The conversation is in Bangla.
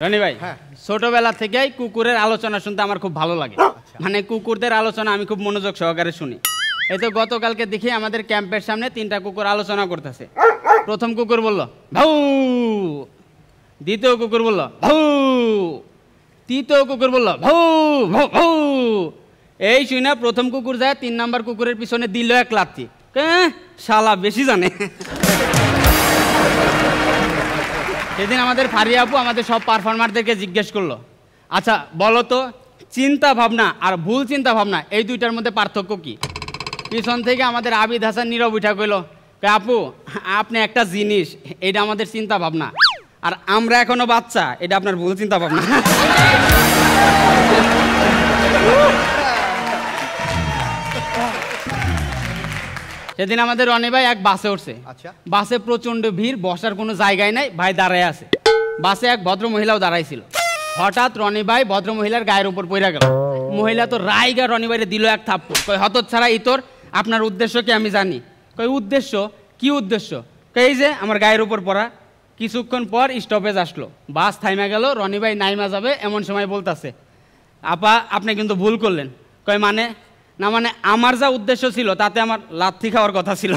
রনি ভাই, ছোটবেলা থেকেই কুকুরের আলোচনা শুনতে আমার খুব ভালো লাগে। মানে কুকুরদের আলোচনা আমি খুব মনোযোগ সহকারে শুনি। এই তো গতকালকে দেখি আমাদের ক্যাম্পের সামনে 3টা কুকুর আলোচনা করতেছে। প্রথম কুকুর বলল ভাউ, দ্বিতীয় কুকুর বলল ভাউ, তৃতীয় কুকুর বলল ভাউ ভাউ ভাউ। এই শুনে প্রথম কুকুর যায় 3 নাম্বার কুকুরের পিছনে দিল এক লাথি। শালা বেশি জানে। সেদিন আমাদের ফারিয়া আপু আমাদের সব পারফর্মারদেরকে জিজ্ঞেস করলো, আচ্ছা বলো তো, চিন্তা ভাবনা আর ভুল চিন্তা ভাবনা এই দুইটার মধ্যে পার্থক্য কি? পিছন থেকে আমাদের আবিদ হাসান নীরব উঠা কইল, আপু আপনি একটা জিনিস, এটা আমাদের চিন্তা ভাবনা, আর আমরা এখনো বাচ্চা, এটা আপনার ভুল চিন্তা ভাবনা। সেদিন আমাদের রনি ভাই এক বাসে উঠছে। বাসে প্রচন্ড ভিড়, বসার কোনো জায়গায় নাই, ভাই দাঁড়ায় আছে। বাসে এক ভদ্র মহিলাও দাঁড়াইছিল। হঠাৎ রনি ভাই ভদ্র মহিলার গায়ের উপর পড়ে গেল। মহিলা তো রাইগা রনি ভাইরে দিল এক থাপ্পড়। কই হতচ্ছাড়া ইতর, আপনার উদ্দেশ্য কি আমি জানি। কই উদ্দেশ্য কি উদ্দেশ্য? এই যে আমার গায়ের উপর পড়া। কিছুক্ষণ পর স্টপেজ আসলো, বাস থাইমা গেল, রনি ভাই নাইমা যাবে এমন সময় বলতেছে, আপা আপনি কিন্তু ভুল করলেন। কই মানে? না মানে আমার যা উদ্দেশ্য ছিল তাতে আমার লাথি খাওয়ার কথা ছিল।